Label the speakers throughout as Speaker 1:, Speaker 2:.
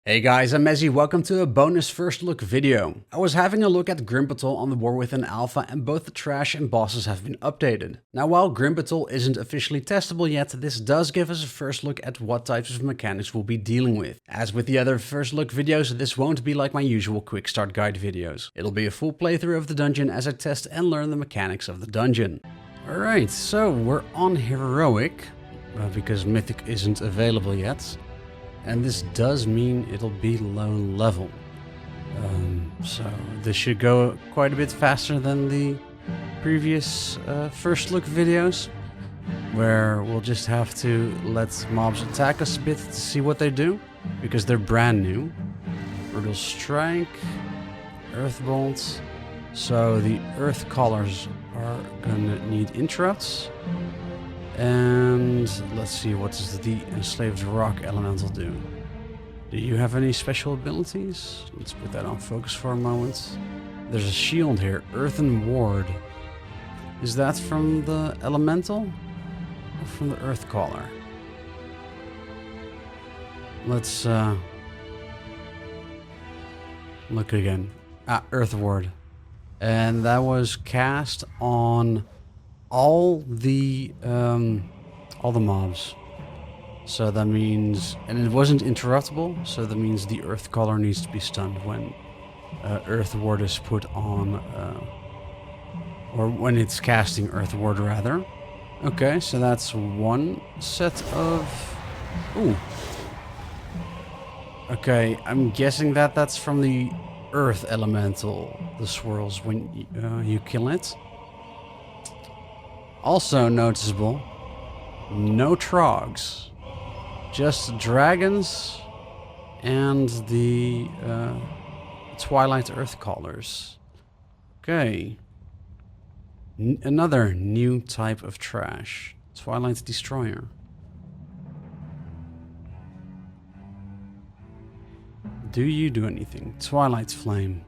Speaker 1: Hey guys, I'm Mezzy, welcome to a bonus first look video. I was having a look at Grim Batol on the war with an alpha and both the trash and bosses have been updated. Now while Grim Batol isn't officially testable yet, this does give us a first look at what types of mechanics we'll be dealing with. As with the other first look videos, this won't be like my usual quick start guide videos. It'll be a full playthrough of the dungeon as I test and learn the mechanics of the dungeon. Alright, so we're on Heroic, because Mythic isn't available yet. And this does mean it'll be low level. So this should go quite a bit faster than the previous first look videos, where we'll just have to let mobs attack us a bit to see what they do, because they're brand new. Brutal Strike, Earth Bolt. So the Earth Callers are gonna need interrupts. And let's see, what does the Enslaved Rock Elemental do? Do you have any special abilities? Let's put that on focus for a moment. There's a shield here, Earthen Ward. Is that from the Elemental or from the Earth Caller? Let's look again. Earth Ward. And that was cast on all the mobs. So that means, and it wasn't interruptible, so that means the Earth Caller needs to be stunned when Earth Ward is put on, or when it's casting Earth Ward rather. Okay, so that's one set of, ooh. Okay, I'm guessing that that's from the Earth Elemental, the swirls when you kill it. Also noticeable, no trogs, just dragons and the Twilight Earth Callers. Okay, another new type of trash, Twilight Destroyer. Do you do anything? Twilight Flame.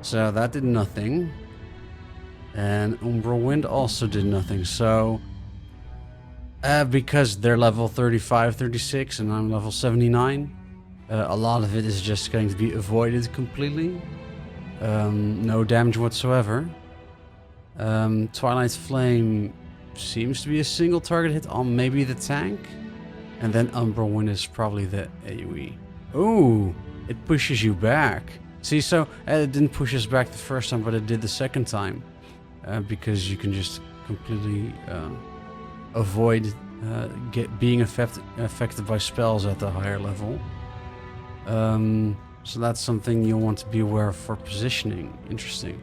Speaker 1: So that did nothing. And Umbral Wind also did nothing, so because they're level 35, 36 and I'm level 79, a lot of it is just going to be avoided completely. No damage whatsoever. Twilight Flame seems to be a single target hit on maybe the tank. And then Umbral Wind is probably the AoE. Ooh, it pushes you back. See, so it didn't push us back the first time, but it did the second time. Because you can just completely avoid being affected by spells at the higher level. So that's something you'll want to be aware of for positioning. Interesting.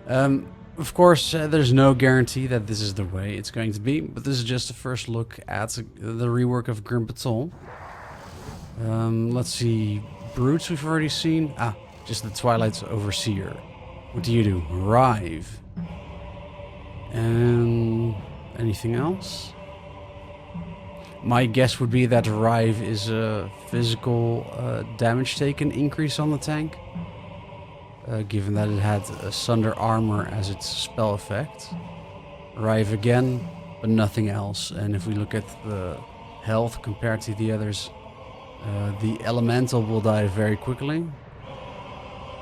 Speaker 1: Of course, there's no guarantee that this is the way it's going to be, but this is just a first look at the rework of Grim Batol. Let's see, Brutes we've already seen. Just the Twilight's Overseer. What do you do? Rive. And anything else? My guess would be that Rive is a physical damage taken increase on the tank, given that it had Sunder Armor as its spell effect. Rive again, but nothing else. And if we look at the health compared to the others, the Elemental will die very quickly.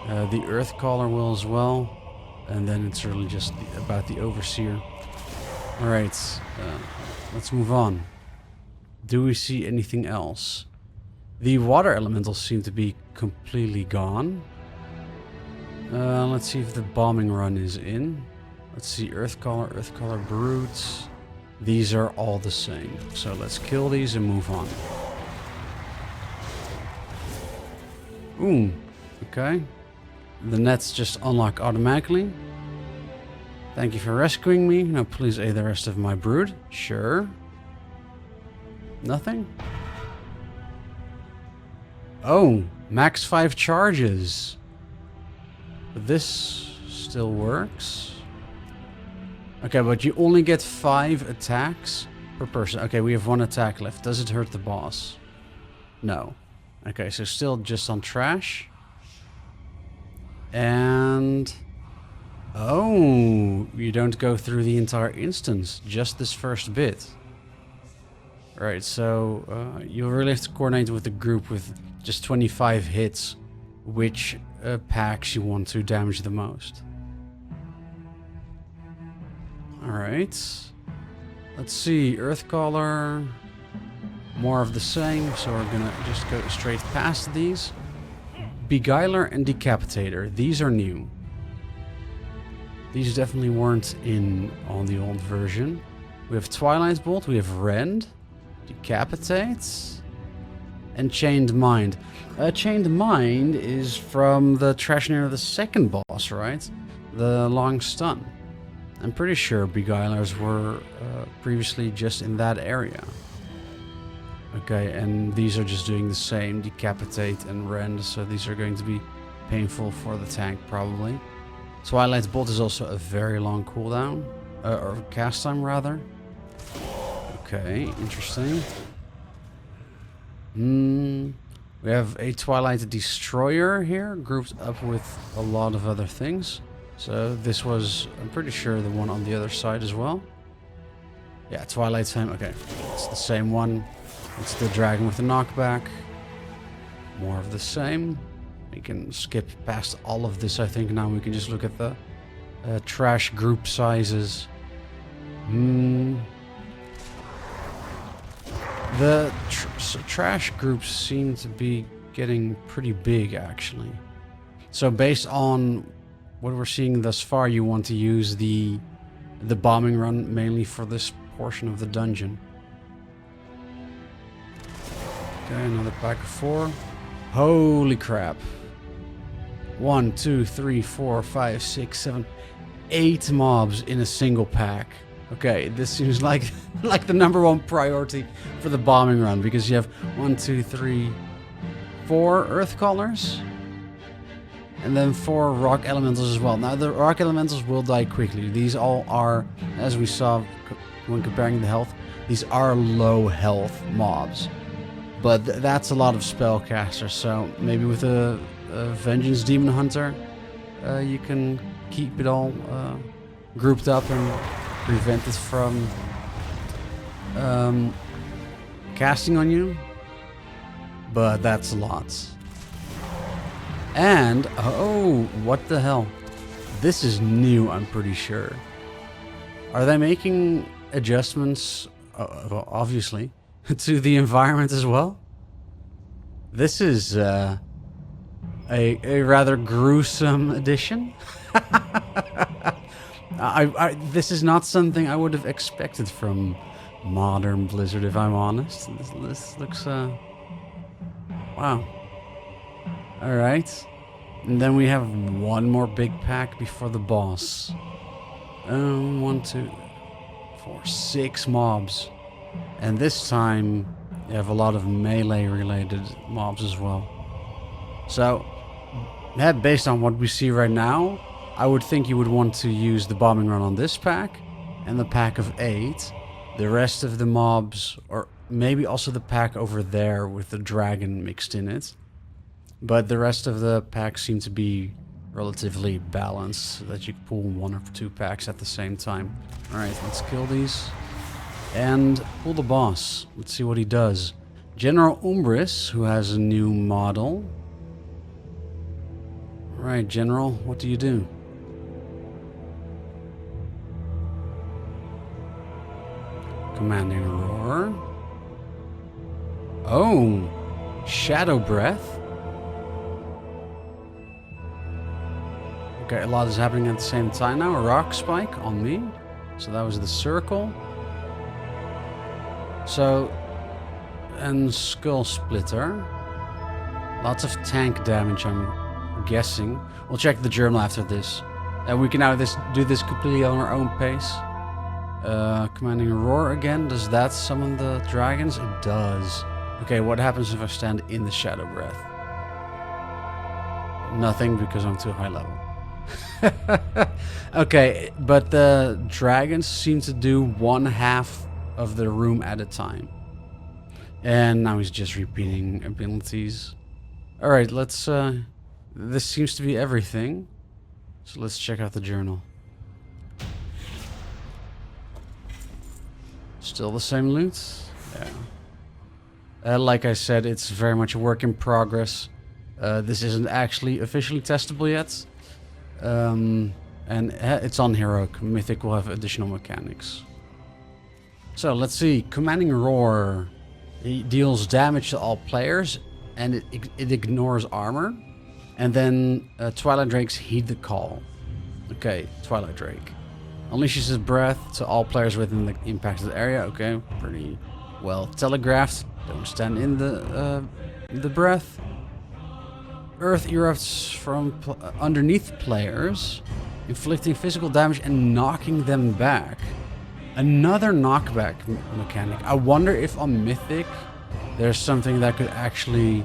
Speaker 1: The Earth Caller will as well. And then it's really just about the Overseer. Alright, let's move on. Do we see anything else? The Water Elementals seem to be completely gone. Let's see if the Bombing Run is in. Let's see, Earth Caller, Brutes. These are all the same. So let's kill these and move on. Ooh, okay. The nets just unlock automatically. Thank you for rescuing me. Now please aid the rest of my brood. Sure. Nothing? Oh, max 5 charges. But this still works. Okay, but you only get 5 attacks per person. Okay, we have 1 attack left. Does it hurt the boss? No. Okay, so still just on trash. And oh, you don't go through the entire instance, just this first bit. Alright, so you'll really have to coordinate with the group with just 25 hits which packs you want to damage the most. Alright. Let's see, Earthcaller. More of the same, so we're gonna just go straight past these. Beguiler and Decapitator, these are new. These definitely weren't in on the old version. We have Twilight Bolt, we have Rend, Decapitate, and Chained Mind. Chained Mind is from the Trash near the second boss, right? The long stun. I'm pretty sure Beguilers were previously just in that area. Okay, and these are just doing the same, Decapitate and Rend, so these are going to be painful for the tank probably. Twilight Bolt is also a very long cooldown, or cast time rather. Okay, interesting. We have a Twilight Destroyer here, grouped up with a lot of other things. So this was, I'm pretty sure, the one on the other side as well. Yeah, Twilight Time, okay. It's the same one. It's the dragon with the knockback. More of the same. We can skip past all of this, I think. Now we can just look at the trash group sizes. The trash groups seem to be getting pretty big, actually. So based on what we're seeing thus far, you want to use the bombing run mainly for this portion of the dungeon. Okay, another pack of 4. Holy crap. 1, 2, 3, 4, 5, 6, 7, 8 mobs in a single pack. Okay, this seems like the #1 priority for the bombing run, because you have 1, 2, 3, 4 Earthcallers. And then 4 Rock Elementals as well. Now the Rock Elementals will die quickly. These all are, as we saw when comparing the health, these are low health mobs. But that's a lot of spellcasters, so maybe with a Vengeance Demon Hunter, you can keep it all grouped up and prevent it from casting on you. But that's a lot. And, oh, what the hell? This is new, I'm pretty sure. Are they making adjustments, obviously, to the environment as well? This is a rather gruesome addition. This is not something I would have expected from modern Blizzard, if I'm honest. This looks, wow. Alright. And then we have one more big pack before the boss. 1, 2, 4, 6 mobs. And this time, you have a lot of melee-related mobs as well. So, based on what we see right now, I would think you would want to use the bombing run on this pack, and the pack of 8. The rest of the mobs, or maybe also the pack over there with the dragon mixed in it. But the rest of the packs seem to be relatively balanced, so that you can pull 1 or 2 packs at the same time. Alright, let's kill these. And pull the boss. Let's see what he does. General Umbris, who has a new model. Right, General, what do you do? Commanding Roar. Oh, Shadow Breath. Okay, a lot is happening at the same time now. A Rock Spike on me. So that was the circle. So, and Skull Splitter. Lots of tank damage, I'm guessing. We'll check the journal after this. And we can now do this completely on our own pace. Commanding Roar again. Does that summon the dragons? It does. Okay, what happens if I stand in the Shadow Breath? Nothing, because I'm too high level. Okay, but the dragons seem to do 1/2 of the room at a time. And now he's just repeating abilities. Alright, let's this seems to be everything. So let's check out the journal. Still the same loot? Yeah. Like I said, it's very much a work in progress. This isn't actually officially testable yet. And it's on Heroic. Mythic will have additional mechanics. So let's see. Commanding Roar. He deals damage to all players, and it ignores armor. And then Twilight Drakes heed the call. Okay, Twilight Drake. Unleashes his breath to all players within the impacted area. Okay, pretty well telegraphed. Don't stand in the breath. Earth erupts from underneath players, inflicting physical damage and knocking them back. Another knockback mechanic. I wonder if on Mythic there's something that could actually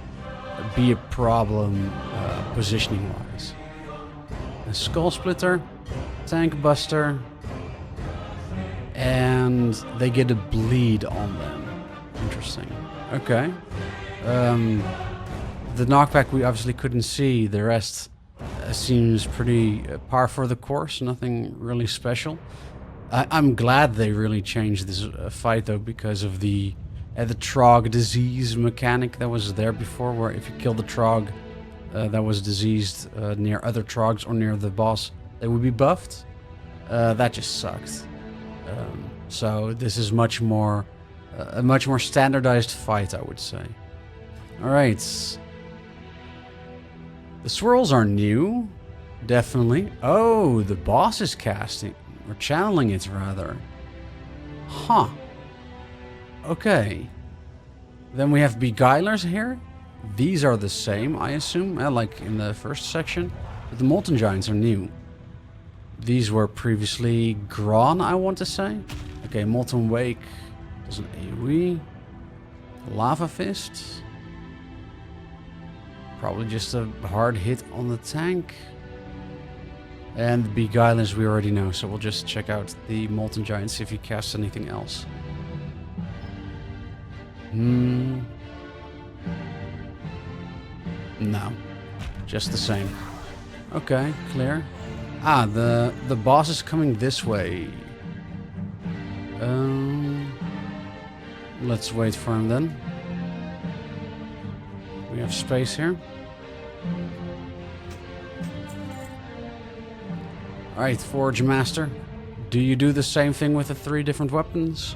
Speaker 1: be a problem positioning wise. A Skull Splitter, Tank Buster, and they get a bleed on them. Interesting. Okay. The knockback we obviously couldn't see. The rest seems pretty par for the course. Nothing really special. I'm glad they really changed this fight though, because of the Trog disease mechanic that was there before, where if you kill the Trog that was diseased near other Trogs or near the boss, they would be buffed. That just sucked. So this is much more a much more standardized fight, I would say. All right. The swirls are new, definitely. Oh, the boss is casting, or channeling it rather. Huh. Okay. Then we have Beguilers here. These are the same, I assume, like in the first section. But the Molten Giants are new. These were previously Gron, I want to say. Okay, Molten Wake does an AoE. Lava Fist. Probably just a hard hit on the tank. And the Beguilers we already know, so we'll just check out the Molten Giant, see if he casts anything else. No. Just the same. Okay, clear. Ah, the boss is coming this way. Let's wait for him then. We have space here. Alright, Forge Master. Do you do the same thing with the 3 different weapons?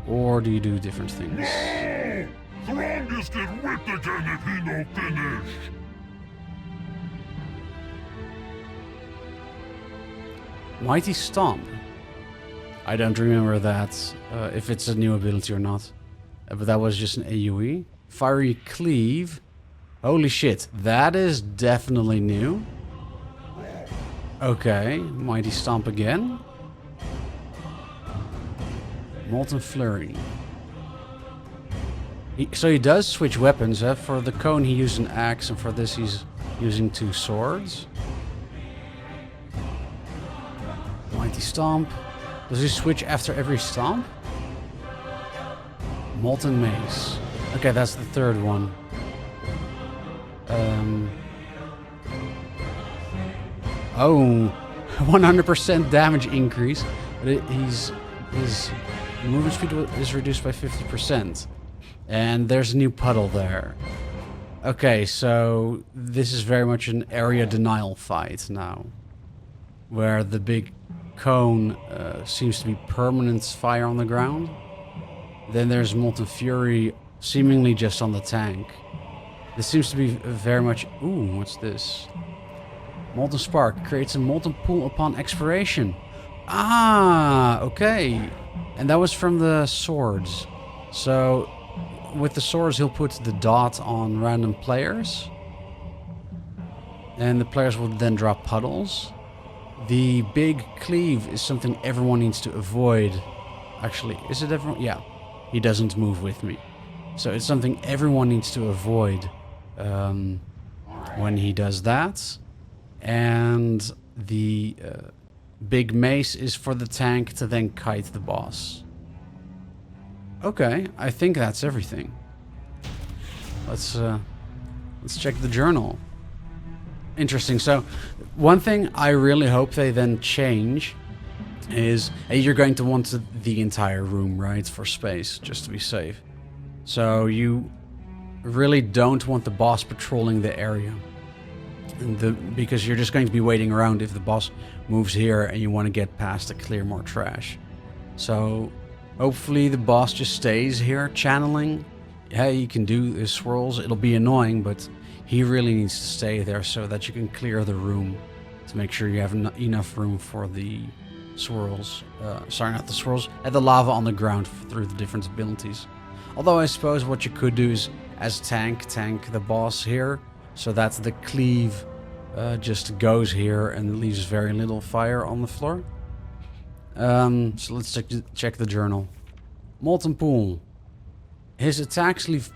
Speaker 1: Or do you do different things?
Speaker 2: No! Strongest get whipped again if he no finish!
Speaker 1: Mighty Stomp. I don't remember that, if it's a new ability or not. But that was just an AoE. Fiery Cleave. Holy shit, that is definitely new. Okay, Mighty Stomp again. Molten Flurry. So he does switch weapons. For the cone he used an axe, and for this he's using 2 swords. Mighty Stomp. Does he switch after every stomp? Molten Mace. Okay, that's the 3rd one. 100% damage increase, but his movement speed is reduced by 50%. And there's a new puddle there. Okay, so this is very much an area denial fight now, where the big cone seems to be permanent fire on the ground. Then there's Molten Fury, seemingly just on the tank. This seems to be very much... Ooh, what's this? Molten Spark creates a molten pool upon expiration. Ah, okay. And that was from the swords. So, with the swords, he'll put the dot on random players. And the players will then drop puddles. The big cleave is something everyone needs to avoid. Actually, is it everyone? Yeah. He doesn't move with me. So it's something everyone needs to avoid when he does that. And the big mace is for the tank to then kite the boss. Okay, I think that's everything. Let's check the journal. Interesting. So one thing I really hope they then change is you're going to want the entire room, right, for space, just to be safe. So you really don't want the boss patrolling the area. Because you're just going to be waiting around if the boss moves here and you want to get past to clear more trash. So hopefully the boss just stays here channeling. Yeah, you can do the swirls. It'll be annoying, but he really needs to stay there so that you can clear the room to make sure you have enough room for the swirls. Sorry, not the swirls. The lava on the ground through the different abilities. Although I suppose what you could do is as tank the boss here so that the cleave just goes here and leaves very little fire on the floor. So let's check the journal. Molten pool. His attacks leave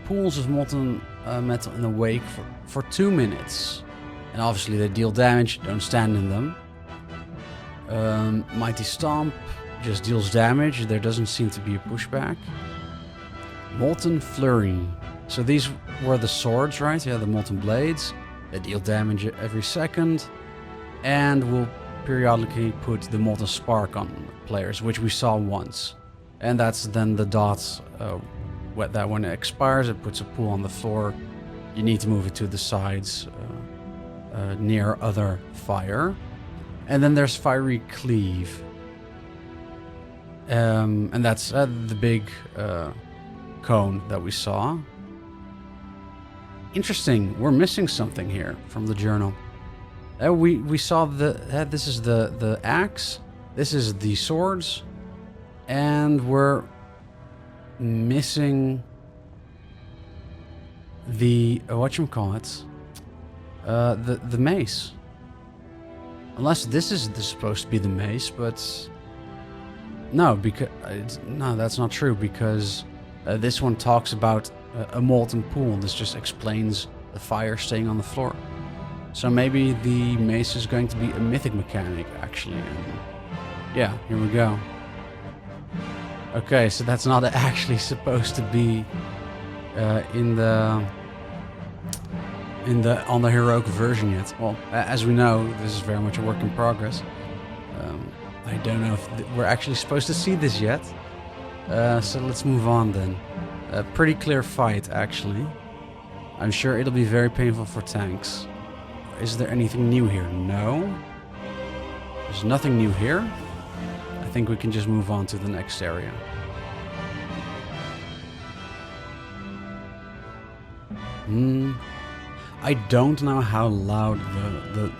Speaker 1: pools of molten metal in the wake for 2 minutes. And obviously they deal damage, don't stand in them. Mighty Stomp just deals damage, there doesn't seem to be a pushback. Molten Flurry. So these were the swords, right? Yeah, the molten blades. They deal damage every second. And will periodically put the molten spark on players, which we saw once. And that's then the dots, that when it expires, it puts a pool on the floor. You need to move it to the sides near other fire. And then there's Fiery Cleave. And that's the big cone that we saw. Interesting, we're missing something here from the journal. We saw this is the axe, this is the swords, and we're missing the whatchamacallit, the mace. Unless this is supposed to be the mace, but no, that's not true because this one talks about a molten pool. This just explains the fire staying on the floor. So maybe the mace is going to be a mythic mechanic, actually. And yeah, here we go. Okay, so that's not actually supposed to be on the heroic version yet. Well, as we know, this is very much a work in progress. I don't know if we're actually supposed to see this yet. So let's move on then. A pretty clear fight, actually. I'm sure it'll be very painful for tanks. Is there anything new here? No. There's nothing new here. I think we can just move on to the next area. I don't know how loud the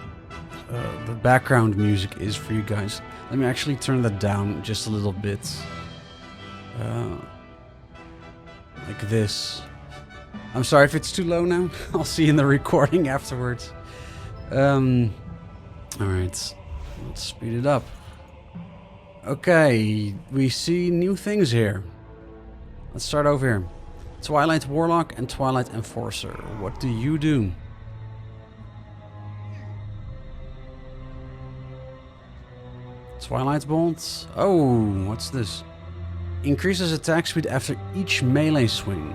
Speaker 1: background music is for you guys. Let me actually turn that down just a little bit. Like this. I'm sorry if it's too low now. I'll see you in the recording afterwards. Alright. Let's speed it up. Okay. We see new things here. Let's start over here. Twilight Warlock and Twilight Enforcer. What do you do? Twilight Bolt. Oh, what's this? Increases attack speed after each melee swing.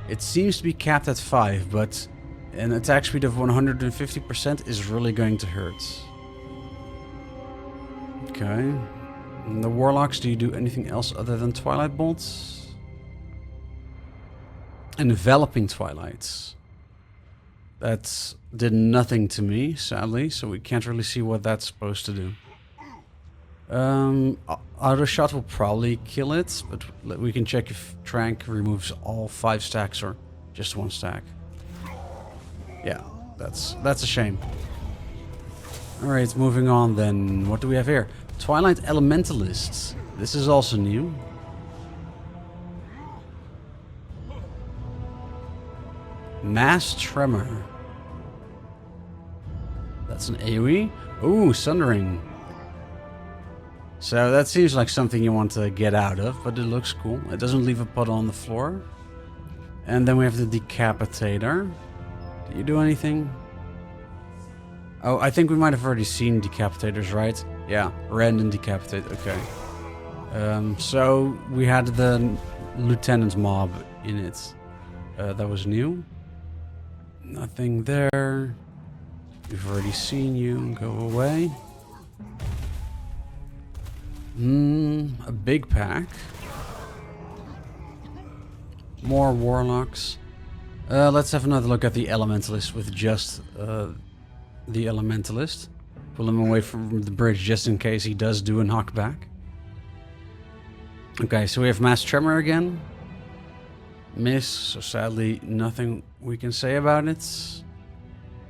Speaker 1: It seems to be capped at 5, but an attack speed of 150% is really going to hurt. Okay. And the Warlocks, do you do anything else other than Twilight Bolts? Enveloping Twilights. That did nothing to me, sadly, so we can't really see what that's supposed to do. Auto shot will probably kill it, but we can check if Trank removes all 5 stacks or just 1 stack. Yeah, that's a shame. Alright, moving on then. What do we have here? Twilight Elementalists. This is also new. Mass Tremor. That's an AoE. Ooh, Sundering. So that seems like something you want to get out of, but it looks cool. It doesn't leave a puddle on the floor. And then we have the Decapitator. Did you do anything? Oh, I think we might have already seen Decapitators, right? Yeah, Rend and Decapitate, okay. So we had the Lieutenant Mob in it. That was new. Nothing there. We've already seen you. Go away. A big pack. More warlocks. Let's have another look at the elementalist with just the elementalist. Pull him away from the bridge just in case he does do a knockback. Okay, so we have Mass Tremor again. Miss, so sadly nothing we can say about it.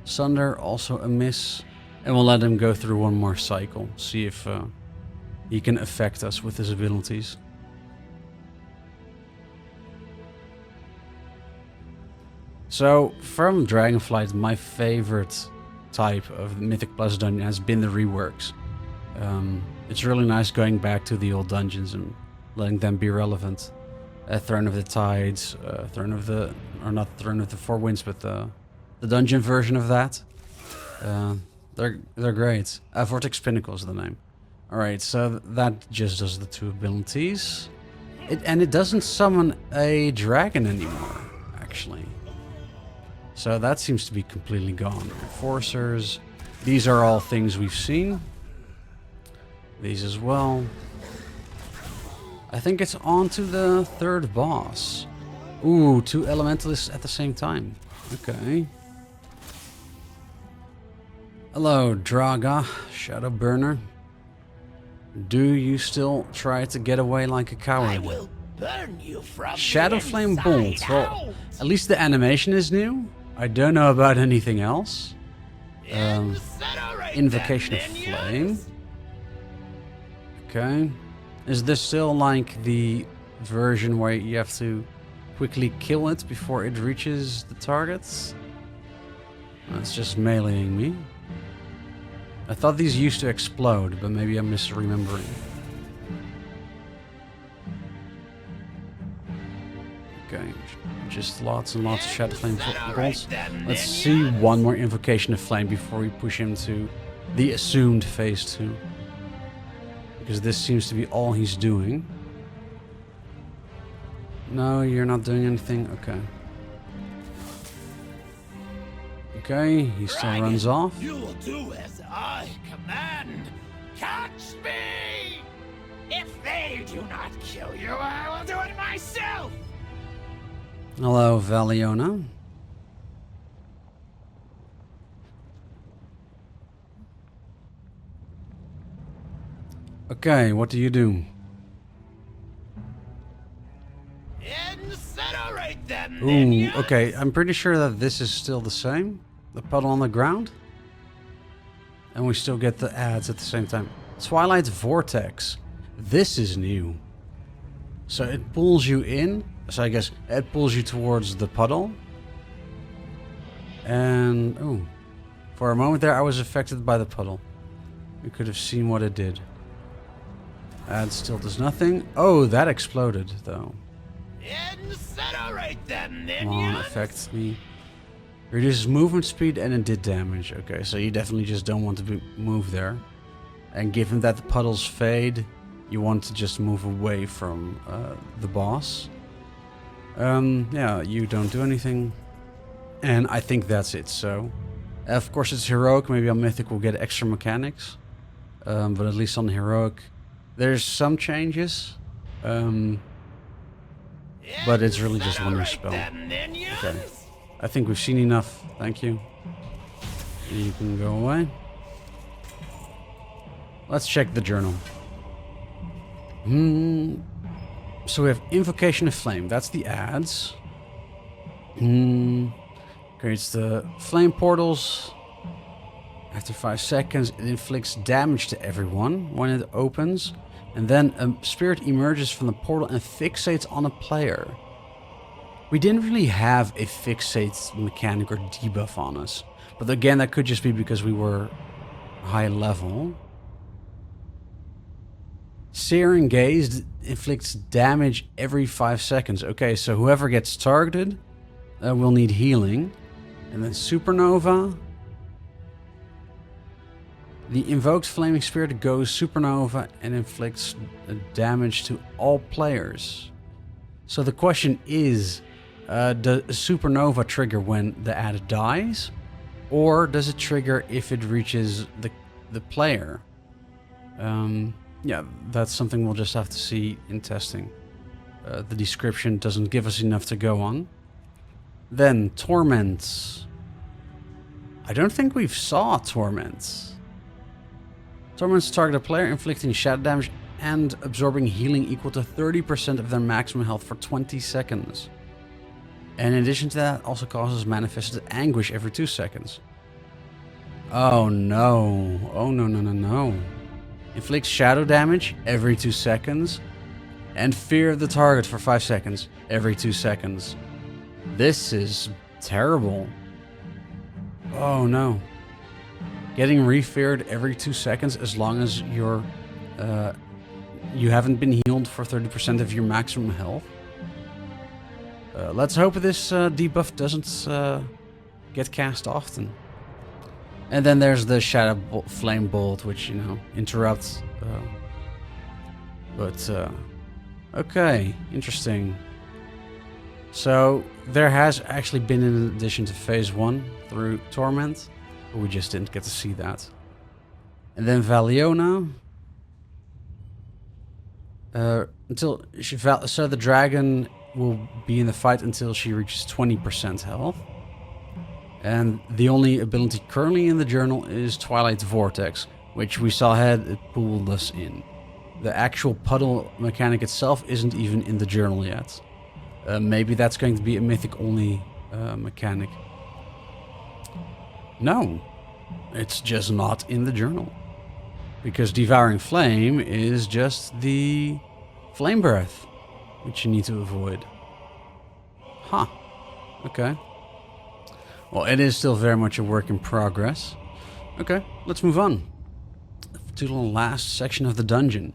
Speaker 1: Sunder, also a miss. And we'll let him go through one more cycle. See if he can affect us with his abilities. So, from Dragonflight, my favorite type of Mythic Plus dungeon has been the reworks. It's really nice going back to the old dungeons and letting them be relevant. Throne of the Tides, Throne of the... or not Throne of the Four Winds, but the dungeon version of that. They're great. Vortex Pinnacle is the name. Alright, so that just does the 2 abilities. And it doesn't summon a dragon anymore, actually. So that seems to be completely gone. Enforcers. These are all things we've seen. These as well. I think it's on to the 3rd boss. Ooh, 2 elementalists at the same time. Okay. Hello, Draga, Shadow Burner. Do you still try to get away like a coward?
Speaker 3: I will burn you from
Speaker 1: Shadow
Speaker 3: the
Speaker 1: Flame
Speaker 3: inside
Speaker 1: Bolt. Well,
Speaker 3: out.
Speaker 1: at least the animation is new. I don't know about anything else.
Speaker 3: Incinerate
Speaker 1: Invocation of
Speaker 3: them,
Speaker 1: Flame.
Speaker 3: minions.
Speaker 1: Okay. Is this still like the version where you have to quickly kill it before it reaches the targets? That's just meleeing me. I thought these used to explode, but maybe I'm misremembering. Okay, just lots and lots of Shadow Flame bolts. Let's see one more Invocation of Flame before we push him to the assumed phase 2. Because this seems to be all he's doing. No, you're not doing anything? Okay. Okay, he still runs off.
Speaker 3: You will do as I command. Catch me! If they do not kill you, I will do it myself!
Speaker 1: Hello, Valiona. Okay, what do you do?
Speaker 3: Incinerate them,
Speaker 1: Ooh,
Speaker 3: minions.
Speaker 1: okay, I'm pretty sure that this is still the same. The puddle on the ground. And we still get the ads at the same time. Twilight Vortex. This is new. So it pulls you in. So I guess it pulls you towards the puddle. And, ooh. For a moment there I was affected by the puddle. You could have seen what it did. Ad still does nothing. Oh, that exploded though.
Speaker 3: Incinerate them,
Speaker 1: Come on,
Speaker 3: minions.
Speaker 1: affects me. Reduces movement speed and it did damage. Okay, so you definitely just don't want to move there. And given that the puddles fade, you want to just move away from the boss. Yeah, you don't do anything. And I think that's it, so... of course it's heroic, maybe on Mythic we'll get extra mechanics. But at least on heroic, there's some changes. But it's really just one more spell. Okay. I think we've seen enough. Thank you. You can go away. Let's check the journal. So we have Invocation of Flame. That's the ads. Creates the flame portals. After 5 seconds, it inflicts damage to everyone when it opens. And then a spirit emerges from the portal and fixates on a player. We didn't really have a fixate mechanic or debuff on us. But again, that could just be because we were high level. Searing Gaze inflicts damage every 5 seconds. Okay, so whoever gets targeted will need healing. And then Supernova. The invoked Flaming Spirit goes Supernova and inflicts damage to all players. So the question is, does Supernova trigger when the ad dies? Or does it trigger if it reaches the player? Yeah, that's something we'll just have to see in testing. The description doesn't give us enough to go on. Then Torments. I don't think we've saw Torments. Torments target a player, inflicting shadow damage and absorbing healing equal to 30% of their maximum health for 20 seconds. And in addition to that, also causes manifested anguish every 2 seconds. Oh no. Oh no, no, no, no. Inflicts shadow damage every 2 seconds. And fear of the target for 5 seconds every 2 seconds. This is terrible. Oh no. Getting re-feared every 2 seconds as long as you're you haven't been healed for 30% of your maximum health. Let's hope this debuff doesn't get cast often. And then there's the Flame Bolt, which, you know, interrupts. Okay, interesting. So there has actually been an addition to Phase 1 through Torment, but we just didn't get to see that. And then Valiona. So the dragon will be in the fight until she reaches 20% health. And the only ability currently in the journal is Twilight Vortex, which we saw it pulled us in. The actual puddle mechanic itself isn't even in the journal yet. Maybe that's going to be a Mythic only mechanic. No, it's just not in the journal. Because Devouring Flame is just the Flame Breath, which you need to avoid. Huh. Okay. Well, it is still very much a work in progress. Okay, let's move on to the last section of the dungeon.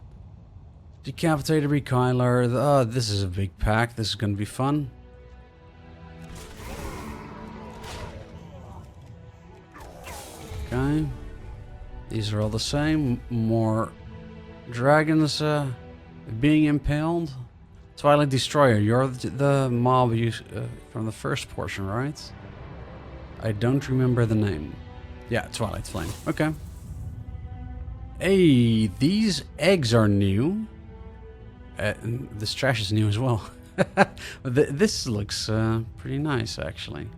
Speaker 1: Decapitator Rekyler. Oh, this is a big pack. This is going to be fun. Okay. These are all the same. More dragons being impaled. Twilight Destroyer. You're the mob from the first portion, right? I don't remember the name. Yeah, Twilight Flame. Okay. Hey, these eggs are new. This trash is new as well. This looks pretty nice, actually.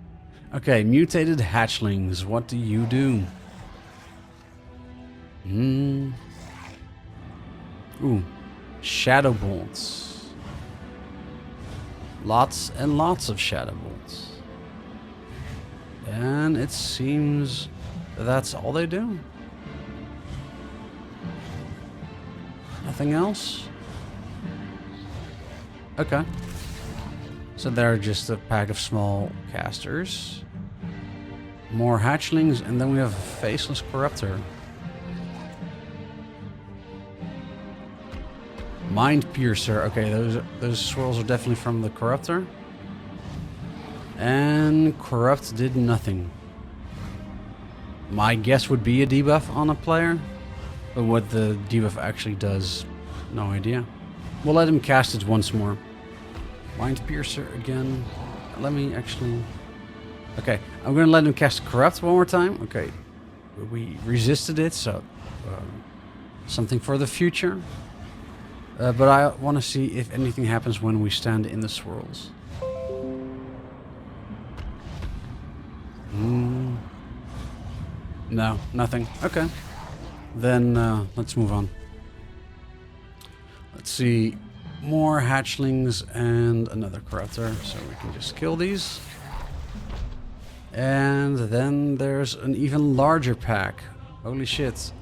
Speaker 1: Okay, mutated hatchlings. What do you do? Ooh, shadow bolts. Lots and lots of shadow bolts. And it seems that's all they do. Nothing else? Okay. So they're just a pack of small casters. More hatchlings, and then we have a faceless corruptor. Mind Piercer. Okay, those swirls are definitely from the corruptor. And Corrupt did nothing. My guess would be a debuff on a player, but what the debuff actually does, no idea. We'll let him cast it once more. Mind Piercer again. Let me actually... Okay, I'm going to let him cast Corrupt one more time. Okay, we resisted it, so something for the future. But I want to see if anything happens when we stand in the swirls. No, nothing. Okay. Then let's move on. Let's see. More hatchlings and another corruptor, so we can just kill these. And then there's an even larger pack. Holy shit.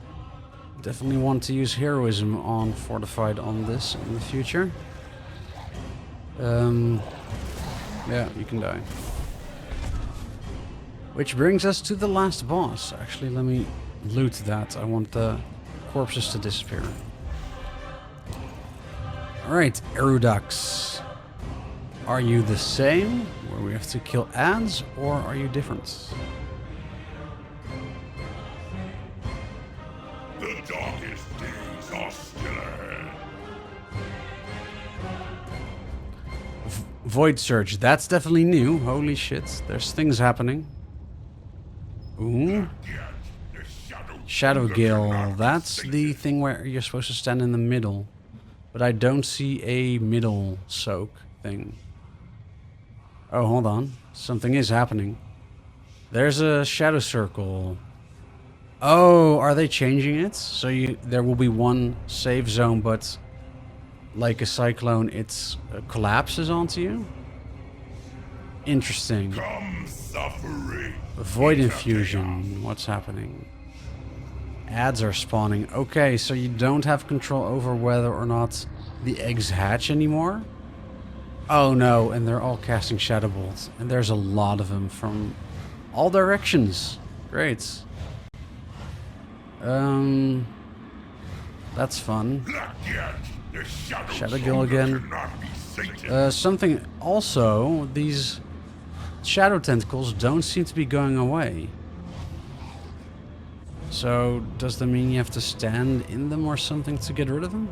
Speaker 1: Definitely want to use heroism on Fortified on this in the future. Yeah, you can die. Which brings us to the last boss. Actually, let me loot that. I want the corpses to disappear. Alright, Erudux. Are you the same, where we have to kill ads, or are you different?
Speaker 2: The darkest days are still ahead.
Speaker 1: Void Surge, that's definitely new. Holy shit, there's things happening. Ooh. Shadow Gale, that's the thing where you're supposed to stand in the middle. But but I don't see a middle soak thing. Oh, hold on. Something is happening. There's a shadow circle. Oh, are they changing it? So there will be one safe zone, but like a cyclone, it collapses onto you? Interesting.
Speaker 2: Come suffering.
Speaker 1: Void infusion. What's happening? Ads are spawning. Okay, so you don't have control over whether or not the eggs hatch anymore? Oh no, and they're all casting shadow bolts. And there's a lot of them from all directions. Great. That's fun. Shadow Gill again. Something also, these shadow tentacles don't seem to be going away. So, does that mean you have to stand in them or something to get rid of them?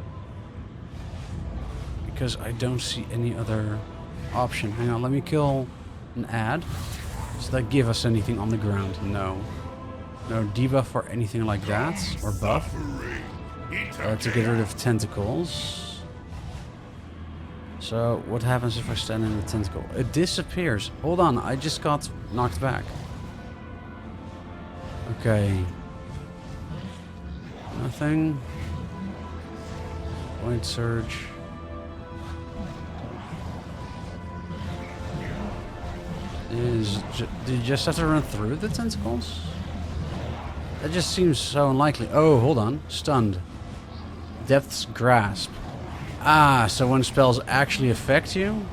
Speaker 1: Because I don't see any other option. Hang on, let me kill an ad. Does that give us anything on the ground? No. No debuff or anything like that. Or buff. To get rid of tentacles. So, what happens if I stand in the tentacle? It disappears. Hold on, I just got knocked back. Okay. Nothing. Void surge. Do you just have to run through the tentacles? That just seems so unlikely. Oh, hold on. Stunned. Depth's Grasp. Ah, so when spells actually affect you,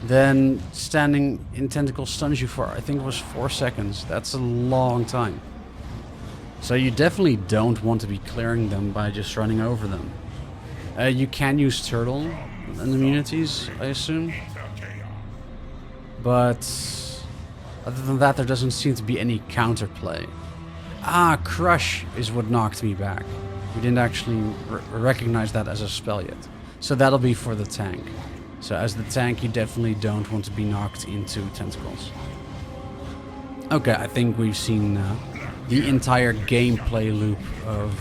Speaker 1: then standing in tentacle stuns you for, I think it was 4 seconds. That's a long time. So you definitely don't want to be clearing them by just running over them. You can use turtle and immunities, I assume. But other than that, there doesn't seem to be any counterplay. Ah, Crush is what knocked me back. We didn't actually recognize that as a spell yet. So that'll be for the tank. So as the tank, you definitely don't want to be knocked into tentacles. Okay, I think we've seen the entire gameplay loop of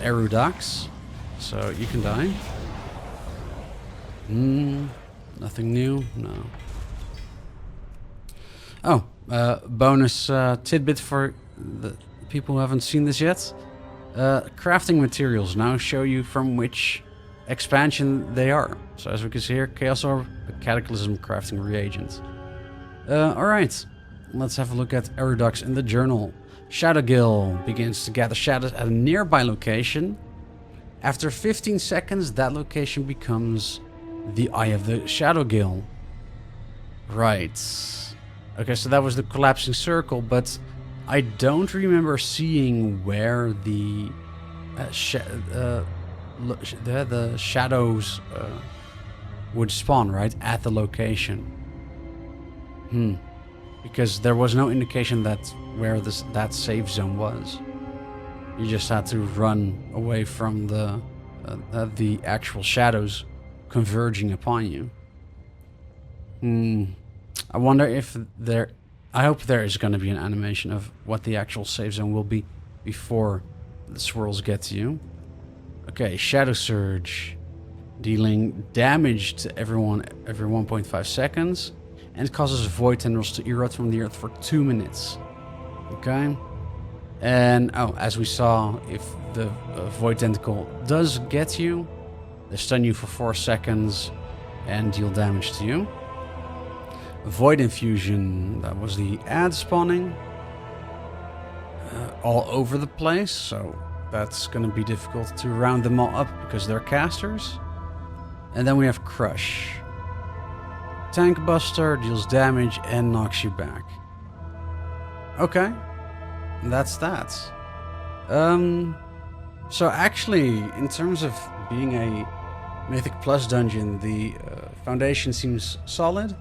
Speaker 1: Erudax. So you can die. Nothing new? No. Oh, bonus tidbit for the people who haven't seen this yet. Crafting materials now show you from which expansion they are. So as we can see here, Chaos Orb, a Cataclysm crafting reagent. Alright, let's have a look at Erudax in the journal. Shadowgill begins to gather shadows at a nearby location. After 15 seconds, that location becomes the Eye of the Shadowgill. Right. Okay, so that was the collapsing circle, but I don't remember seeing where the shadows would spawn, right? At the location. Because there was no indication that where that safe zone was. You just had to run away from the actual shadows converging upon you. I wonder if there... I hope there is going to be an animation of what the actual safe zone will be before the swirls get to you. Okay, Shadow Surge. Dealing damage to everyone every 1.5 seconds. And causes void tendrils to erupt from the earth for 2 minutes. Okay. And, as we saw, if the void tentacle does get you, they stun you for 4 seconds and deal damage to you. Void Infusion, that was the ad spawning. All over the place, so that's going to be difficult to round them all up because they're casters. And then we have Crush. Tank Buster, deals damage and knocks you back. Okay, that's that. So actually, in terms of being a Mythic Plus dungeon, the foundation seems solid.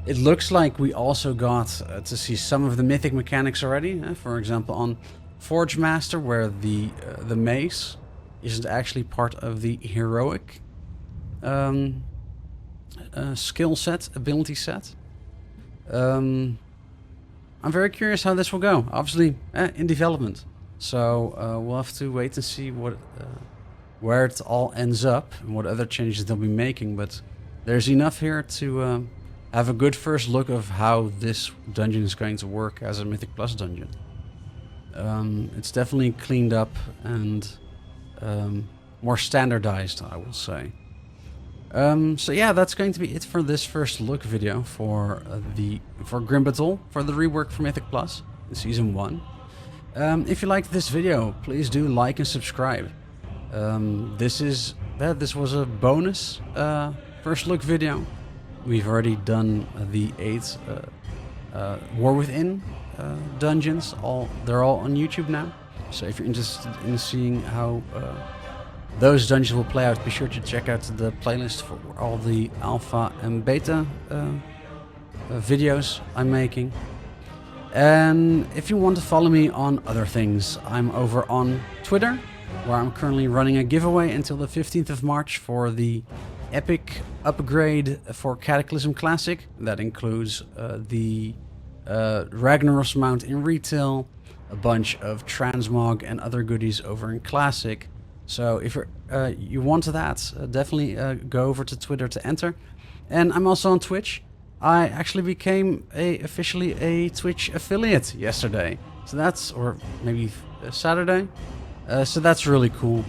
Speaker 1: It looks like we also got to see some of the Mythic mechanics already. For example, on Forge Master, where the mace isn't actually part of the heroic skill set, ability set. I'm very curious how this will go. Obviously, in development. So we'll have to wait and see what where it all ends up and what other changes they'll be making, but there's enough here to have a good first look of how this dungeon is going to work as a Mythic Plus dungeon. It's definitely cleaned up and more standardized, I will say. So yeah, that's going to be it for this first look video for Grim Batol, for the rework for Mythic Plus in Season 1. If you liked this video, please do like and subscribe. This was a bonus first look video. We've already done the 8 War Within dungeons. They're all on YouTube now. So if you're interested in seeing how those dungeons will play out, be sure to check out the playlist for all the alpha and beta videos I'm making. And if you want to follow me on other things, I'm over on Twitter, where I'm currently running a giveaway until the 15th of March for the epic upgrade for Cataclysm Classic. That includes the Ragnaros mount in retail, a bunch of transmog and other goodies over in Classic. So if you want that, definitely go over to Twitter to enter. And I'm also on Twitch. I actually became officially a Twitch affiliate yesterday. So that's, or maybe Saturday. So that's really cool.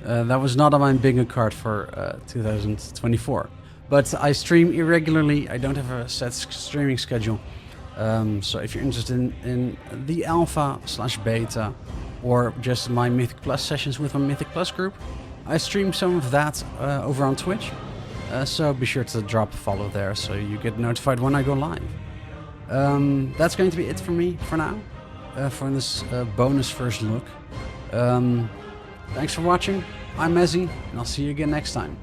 Speaker 1: That was not on my bingo card for 2024. But I stream irregularly. I don't have a set streaming schedule. So if you're interested in the alpha/beta or just my Mythic Plus sessions with my Mythic Plus group, I stream some of that over on Twitch. So be sure to drop a follow there so you get notified when I go live. That's going to be it for me for now, for this bonus first look. Thanks for watching. I'm Mezzy, and I'll see you again next time.